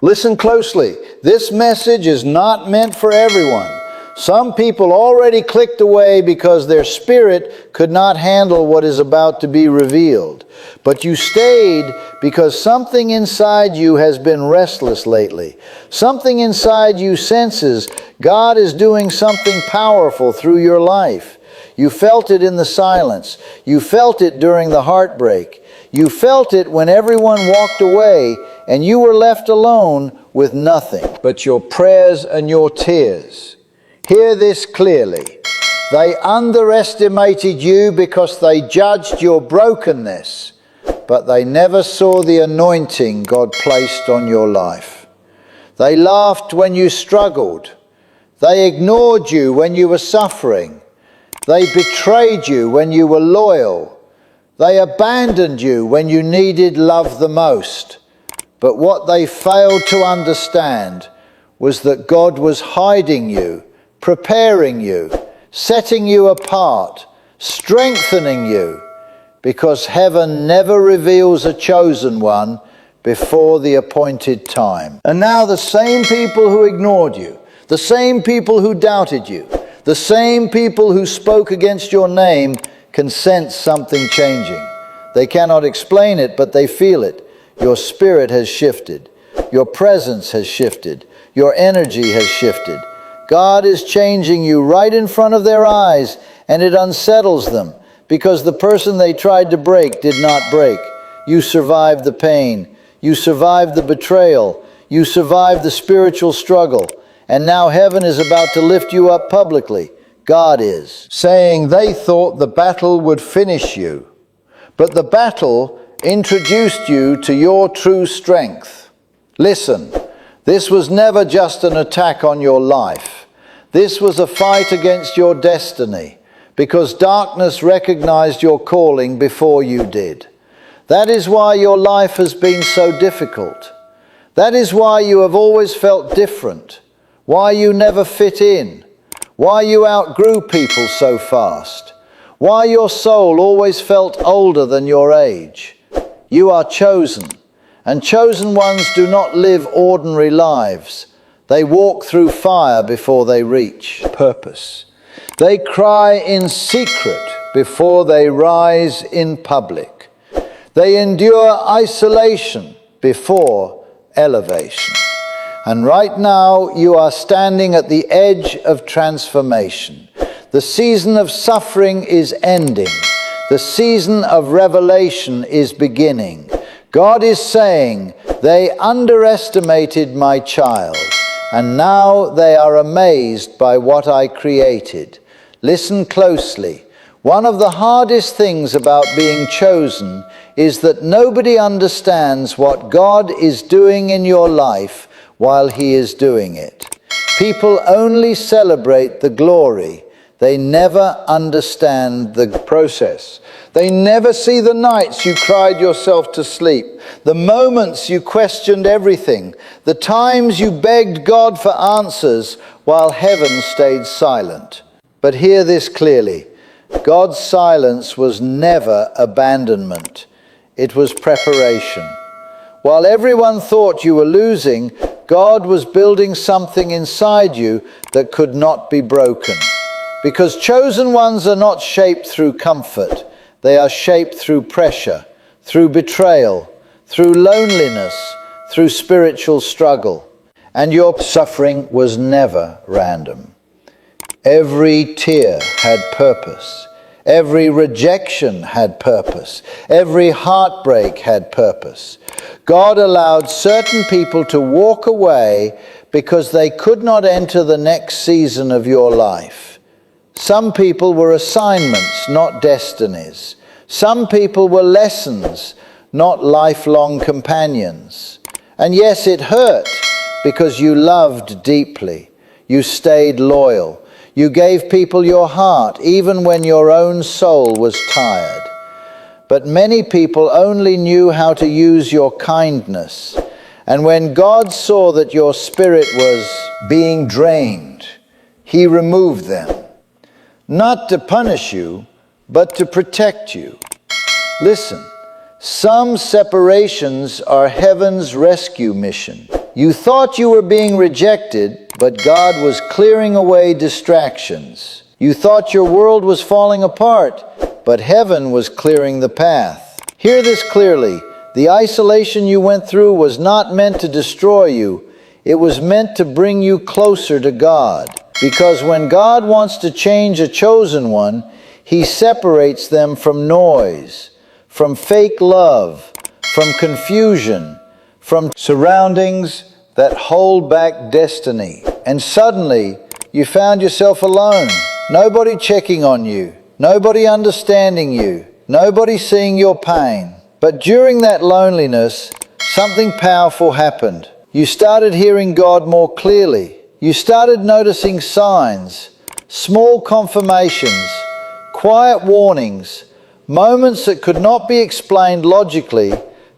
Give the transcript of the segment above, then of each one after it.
Listen closely. This message is not meant for everyone. Some people already clicked away because their spirit could not handle what is about to be revealed. But you stayed because something inside you has been restless lately. Something inside you senses God is doing something powerful through your life. You felt it in the silence. You felt it during the heartbreak. You felt it when everyone walked away and you were left alone with nothing but your prayers and your tears. Hear this clearly. They underestimated you because they judged your brokenness, but they never saw the anointing God placed on your life. They laughed when you struggled. They ignored you when you were suffering. They betrayed you when you were loyal. They abandoned you when you needed love the most. But what they failed to understand was that God was hiding you, preparing you, setting you apart, strengthening you, because heaven never reveals a chosen one before the appointed time. And now the same people who ignored you, the same people who doubted you, the same people who spoke against your name can sense something changing. They cannot explain it, but they feel it. Your spirit has shifted. Your presence has shifted. Your energy has shifted. God is changing you right in front of their eyes, and it unsettles them because the person they tried to break did not break. You survived the pain. You survived the betrayal. You survived the spiritual struggle. And now heaven is about to lift you up publicly. God is, saying they thought the battle would finish you, but the battle introduced you to your true strength. Listen, this was never just an attack on your life. This was a fight against your destiny, because darkness recognized your calling before you did. That is why your life has been so difficult. That is why you have always felt different, why you never fit in, why you outgrew people so fast, why your soul always felt older than your age. You are chosen, and chosen ones do not live ordinary lives. They walk through fire before they reach purpose. They cry in secret before they rise in public. They endure isolation before elevation. And right now you are standing at the edge of transformation. The season of suffering is ending. The season of revelation is beginning. God is saying, they underestimated my child, and now they are amazed by what I created. Listen closely. One of the hardest things about being chosen is that nobody understands what God is doing in your life while He is doing it. People only celebrate the glory. They never understand the process. They never see the nights you cried yourself to sleep, the moments you questioned everything, the times you begged God for answers while heaven stayed silent. But hear this clearly. God's silence was never abandonment. It was preparation. While everyone thought you were losing, God was building something inside you that could not be broken. Because chosen ones are not shaped through comfort. They are shaped through pressure, through betrayal, through loneliness, through spiritual struggle. And your suffering was never random. Every tear had purpose. Every rejection had purpose. Every heartbreak had purpose. God allowed certain people to walk away because they could not enter the next season of your life. Some people were assignments, not destinies. Some people were lessons, not lifelong companions. And yes, it hurt because you loved deeply. You stayed loyal. You gave people your heart, even when your own soul was tired. But many people only knew how to use your kindness. And when God saw that your spirit was being drained, He removed them. Not to punish you, but to protect you. Listen, some separations are heaven's rescue mission. You thought you were being rejected, but God was clearing away distractions. You thought your world was falling apart, but heaven was clearing the path. Hear this clearly. The isolation you went through was not meant to destroy you. It was meant to bring you closer to God. Because when God wants to change a chosen one, He separates them from noise, from fake love, from confusion, from surroundings that hold back destiny. And suddenly, you found yourself alone. Nobody checking on you. Nobody understanding you. Nobody seeing your pain. But during that loneliness, something powerful happened. You started hearing God more clearly. You started noticing signs, small confirmations, quiet warnings, moments that could not be explained logically,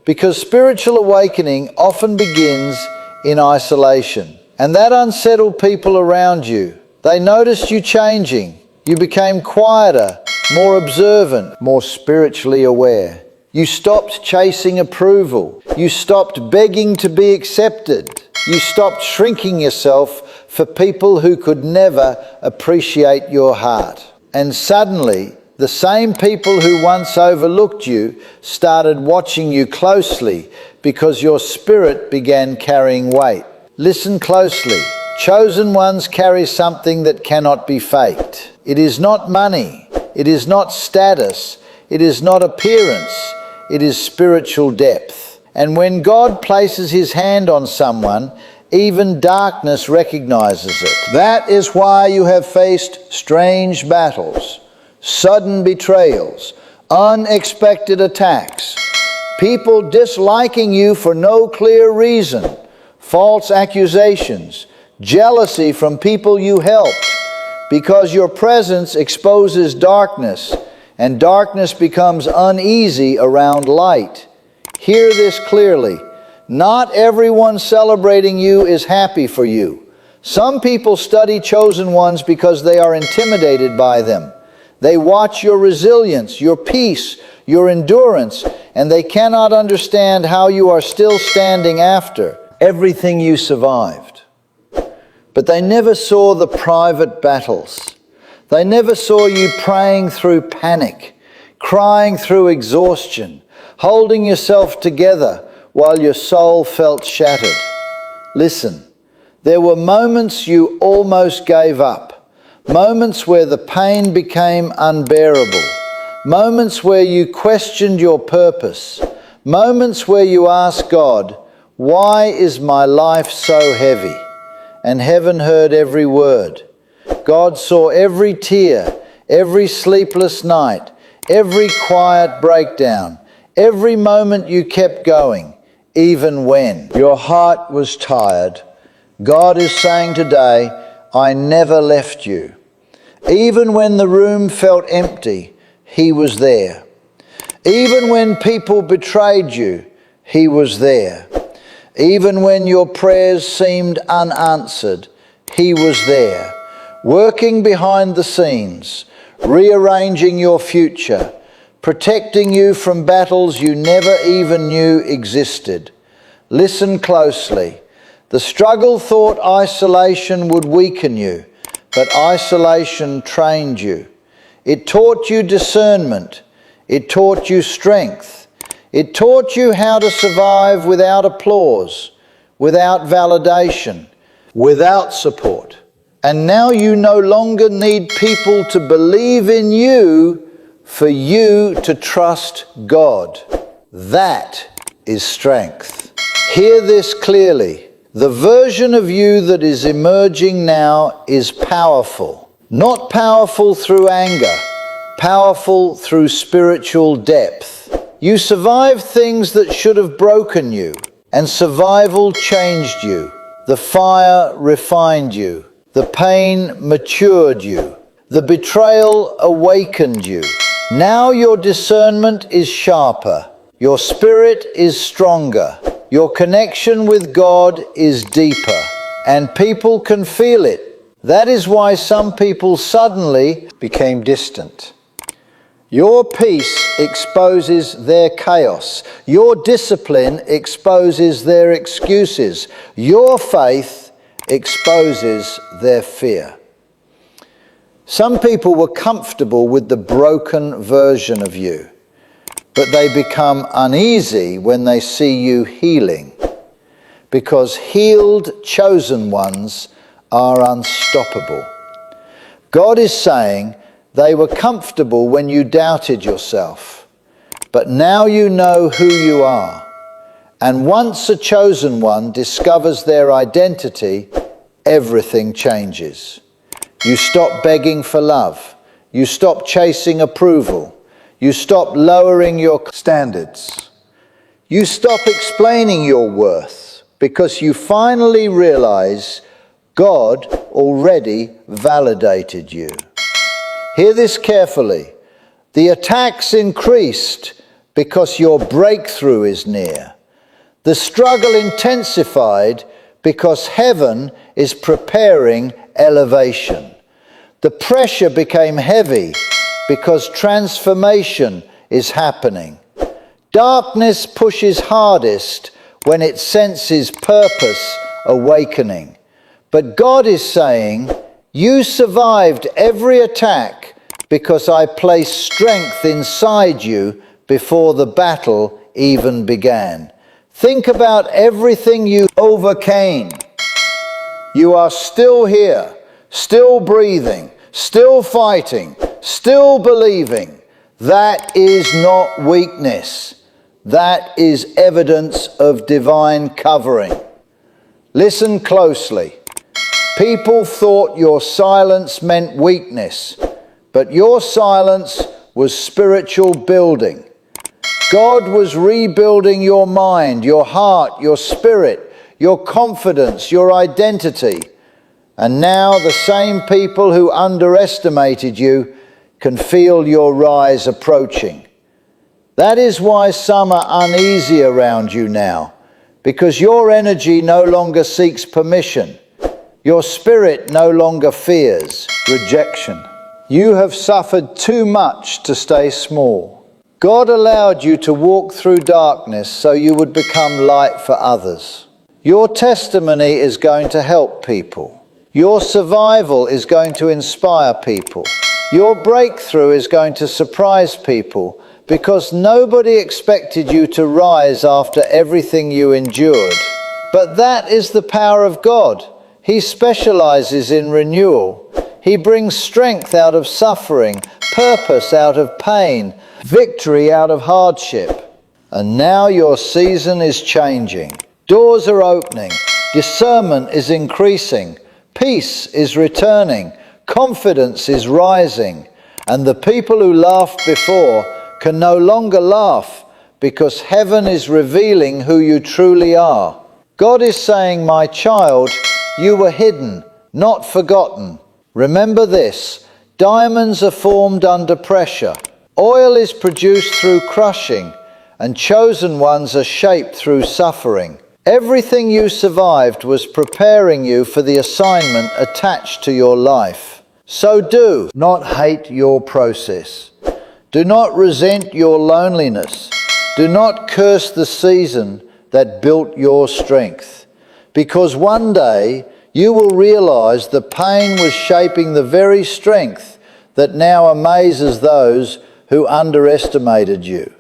because spiritual awakening often begins in isolation. And that unsettled people around you. They noticed you changing. You became quieter, more observant, more spiritually aware. You stopped chasing approval. You stopped begging to be accepted. You stopped shrinking yourself for people who could never appreciate your heart. And suddenly, the same people who once overlooked you started watching you closely because your spirit began carrying weight. Listen closely. Chosen ones carry something that cannot be faked. It is not money. It is not status. It is not appearance. It is spiritual depth. And when God places His hand on someone, even darkness recognizes it. That is why you have faced strange battles, sudden betrayals, unexpected attacks, people disliking you for no clear reason, false accusations, jealousy from people you helped, because your presence exposes darkness, and darkness becomes uneasy around light. Hear this clearly. Not everyone celebrating you is happy for you. Some people study chosen ones because they are intimidated by them. They watch your resilience, your peace, your endurance, and they cannot understand how you are still standing after everything you survived. But they never saw the private battles. They never saw you praying through panic, crying through exhaustion, holding yourself together while your soul felt shattered. Listen, there were moments you almost gave up, moments where the pain became unbearable, moments where you questioned your purpose, moments where you asked God, "Why is my life so heavy?" And heaven heard every word. God saw every tear, every sleepless night, every quiet breakdown, every moment you kept going, even when your heart was tired. God is saying today, I never left you. Even when the room felt empty, He was there. Even when people betrayed you, He was there. Even when your prayers seemed unanswered, He was there, working behind the scenes, rearranging your future, protecting you from battles you never even knew existed. Listen closely. The struggle thought isolation would weaken you, but isolation trained you. It taught you discernment. It taught you strength. It taught you how to survive without applause, without validation, without support. And now you no longer need people to believe in you for you to trust God. That is strength. Hear this clearly. The version of you that is emerging now is powerful. Not powerful through anger, powerful through spiritual depth. You survived things that should have broken you, and survival changed you. The fire refined you. The pain matured you. The betrayal awakened you. Now your discernment is sharper. Your spirit is stronger. Your connection with God is deeper. And people can feel it. That is why some people suddenly became distant. Your peace exposes their chaos. Your discipline exposes their excuses. Your faith exposes their fear. Some people were comfortable with the broken version of you, but they become uneasy when they see you healing, because healed, chosen ones are unstoppable. God is saying they were comfortable when you doubted yourself, but now you know who you are. And once a chosen one discovers their identity, everything changes. You stop begging for love. You stop chasing approval. You stop lowering your standards. You stop explaining your worth, because you finally realize God already validated you. Hear this carefully. The attacks increased because your breakthrough is near. The struggle intensified because heaven is preparing elevation. The pressure became heavy because transformation is happening. Darkness pushes hardest when it senses purpose awakening. But God is saying, you survived every attack because I placed strength inside you before the battle even began. Think about everything you overcame. You are still here, still breathing, still fighting, still believing. That is not weakness. That is evidence of divine covering. Listen closely. People thought your silence meant weakness, but your silence was spiritual building. God was rebuilding your mind, your heart, your spirit, your confidence, your identity. And now the same people who underestimated you can feel your rise approaching. That is why some are uneasy around you now, because your energy no longer seeks permission. Your spirit no longer fears rejection. You have suffered too much to stay small. God allowed you to walk through darkness so you would become light for others. Your testimony is going to help people. Your survival is going to inspire people. Your breakthrough is going to surprise people, because nobody expected you to rise after everything you endured. But that is the power of God. He specializes in renewal. He brings strength out of suffering, purpose out of pain, victory out of hardship. And now your season is changing. Doors are opening. Discernment is increasing. Peace is returning. Confidence is rising. And the people who laughed before can no longer laugh, because heaven is revealing who you truly are. God is saying, my child, you were hidden, not forgotten. Remember this, diamonds are formed under pressure. Oil is produced through crushing, and chosen ones are shaped through suffering. Everything you survived was preparing you for the assignment attached to your life. So do not hate your process. Do not resent your loneliness. Do not curse the season that built your strength. Because one day you will realize the pain was shaping the very strength that now amazes those who underestimated you.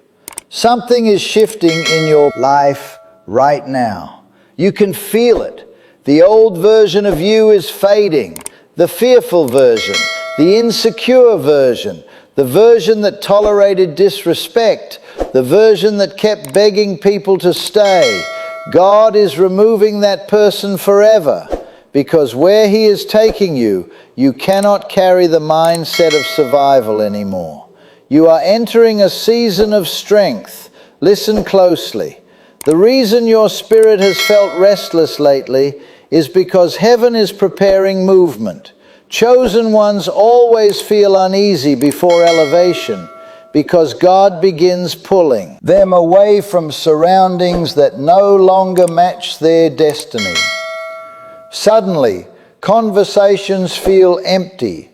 Something is shifting in your life right now. You can feel it. The old version of you is fading. The fearful version, the insecure version, the version that tolerated disrespect, the version that kept begging people to stay. God is removing that person forever, because where He is taking you, you cannot carry the mindset of survival anymore. You are entering a season of strength. Listen closely. The reason your spirit has felt restless lately is because heaven is preparing movement. Chosen ones always feel uneasy before elevation, because God begins pulling them away from surroundings that no longer match their destiny. Suddenly, conversations feel empty.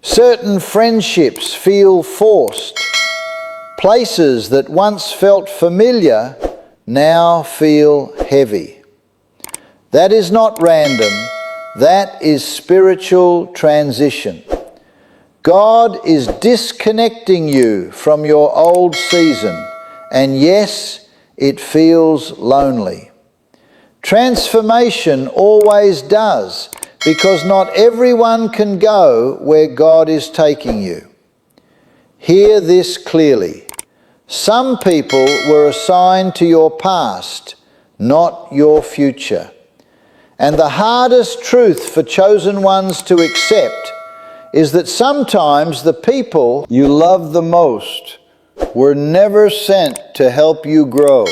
Certain friendships feel forced. Places that once felt familiar now feel heavy. That is not random. That is spiritual transition. God is disconnecting you from your old season, and yes, it feels lonely. Transformation always does, because not everyone can go where God is taking you. Hear this clearly. Some people were assigned to your past, not your future. And the hardest truth for chosen ones to accept is that sometimes the people you love the most were never sent to help you grow.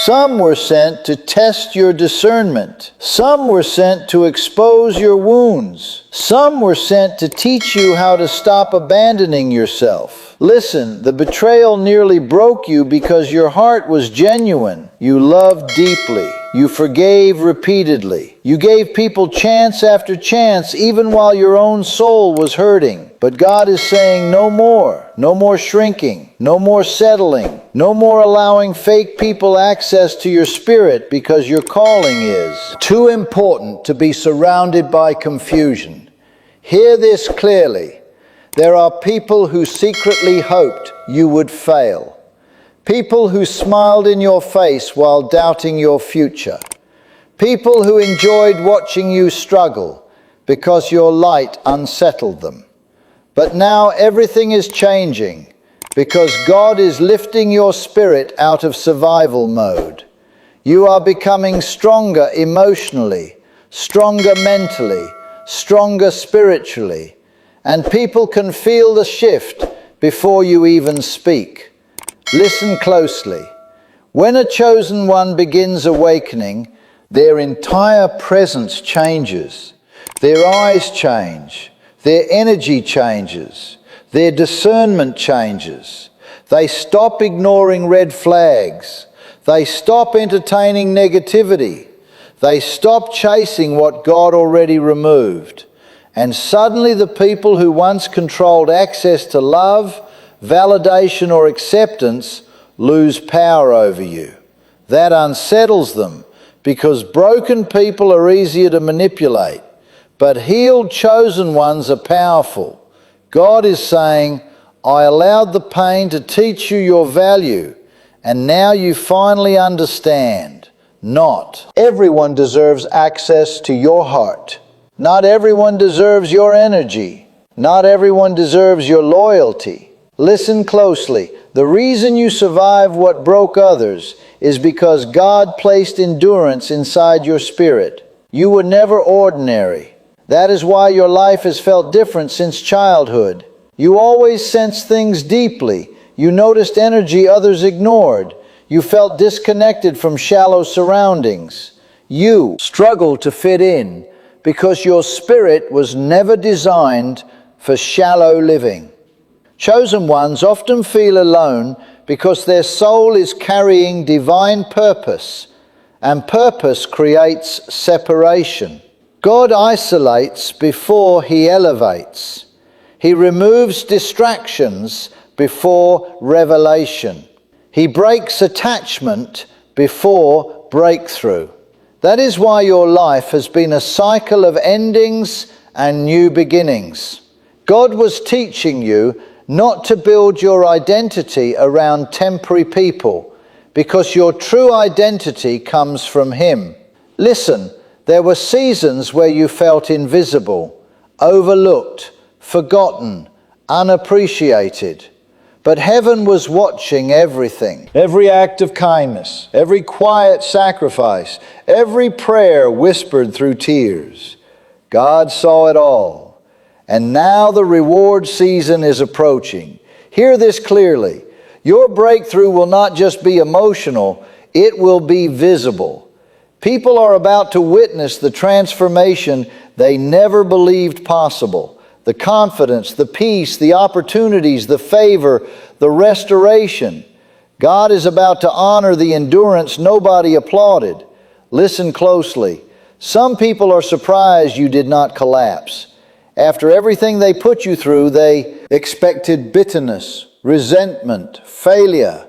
Some were sent to test your discernment. Some were sent to expose your wounds. Some were sent to teach you how to stop abandoning yourself. Listen, the betrayal nearly broke you because your heart was genuine. You loved deeply. You forgave repeatedly. You gave people chance after chance, even while your own soul was hurting. But God is saying no more. No more shrinking. No more settling. No more allowing fake people access to your spirit, because your calling is too important to be surrounded by confusion. Hear this clearly. There are people who secretly hoped you would fail. People who smiled in your face while doubting your future. People who enjoyed watching you struggle because your light unsettled them. But now everything is changing because God is lifting your spirit out of survival mode. You are becoming stronger emotionally, stronger mentally, stronger spiritually, and people can feel the shift before you even speak. Listen closely. When a chosen one begins awakening, their entire presence changes. Their eyes change. Their energy changes. Their discernment changes. They stop ignoring red flags. They stop entertaining negativity. They stop chasing what God already removed. And suddenly the people who once controlled access to love, validation or acceptance lose power over you. That unsettles them, because broken people are easier to manipulate, but healed chosen ones are powerful. God is saying, I allowed the pain to teach you your value, and now you finally understand. Not everyone deserves access to your heart. Not everyone deserves your energy. Not everyone deserves your loyalty. Listen closely. The reason you survived what broke others is because God placed endurance inside your spirit. You were never ordinary. That is why your life has felt different since childhood. You always sensed things deeply. You noticed energy others ignored. You felt disconnected from shallow surroundings. You struggled to fit in because your spirit was never designed for shallow living. Chosen ones often feel alone because their soul is carrying divine purpose, and purpose creates separation. God isolates before He elevates. He removes distractions before revelation. He breaks attachment before breakthrough. That is why your life has been a cycle of endings and new beginnings. God was teaching you not to build your identity around temporary people, because your true identity comes from Him. Listen, there were seasons where you felt invisible, overlooked, forgotten, unappreciated. But heaven was watching everything. Every act of kindness, every quiet sacrifice, every prayer whispered through tears. God saw it all. And now the reward season is approaching. Hear this clearly. Your breakthrough will not just be emotional, it will be visible. People are about to witness the transformation they never believed possible. The confidence, the peace, the opportunities, the favor, the restoration. God is about to honor the endurance nobody applauded. Listen closely. Some people are surprised you did not collapse. After everything they put you through, they expected bitterness, resentment, failure,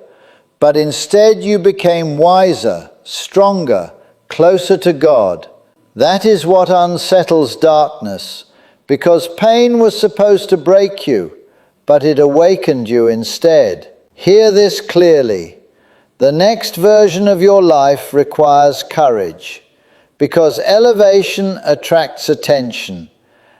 but instead you became wiser, stronger, closer to God. That is what unsettles darkness, because pain was supposed to break you, but it awakened you instead. Hear this clearly. The next version of your life requires courage, because elevation attracts attention,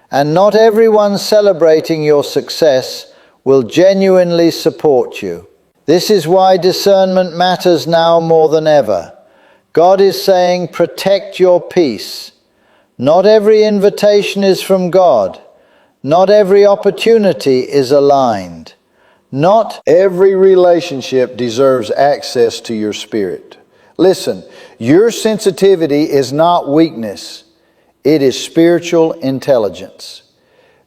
and not everyone celebrating your success will genuinely support you. This is why discernment matters now more than ever. God is saying, protect your peace. Not every invitation is from God. Not every opportunity is aligned. Not every relationship deserves access to your spirit. Listen, your sensitivity is not weakness. It is spiritual intelligence.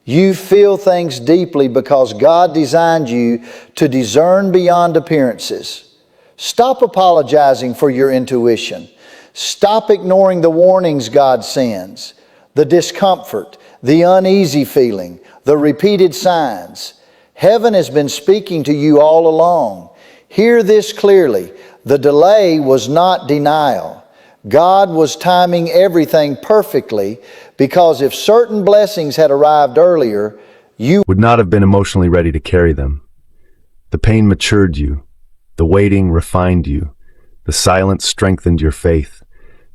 You feel things deeply because God designed you to discern beyond appearances. Stop apologizing for your intuition. Stop ignoring the warnings God sends, the discomfort, the uneasy feeling, the repeated signs. Heaven has been speaking to you all along. Hear this clearly. The delay was not denial. God was timing everything perfectly, because if certain blessings had arrived earlier, you would not have been emotionally ready to carry them. The pain matured you. The waiting refined you. The silence strengthened your faith.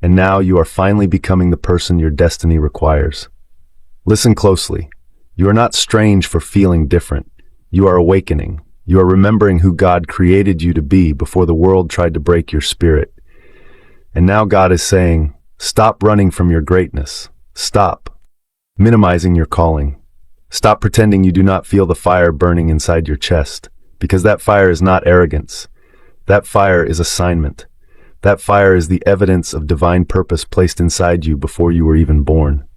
And now you are finally becoming the person your destiny requires. Listen closely. You are not strange for feeling different. You are awakening. You are remembering who God created you to be before the world tried to break your spirit. And now God is saying, stop running from your greatness. Stop minimizing your calling. Stop pretending you do not feel the fire burning inside your chest, because that fire is not arrogance. That fire is assignment. That fire is the evidence of divine purpose placed inside you before you were even born.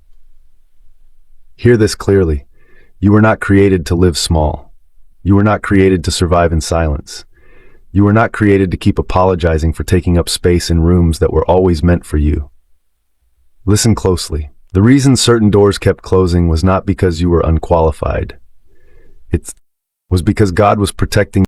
Hear this clearly. You were not created to live small. You were not created to survive in silence. You were not created to keep apologizing for taking up space in rooms that were always meant for you. Listen closely. The reason certain doors kept closing was not because you were unqualified. It was because God was protecting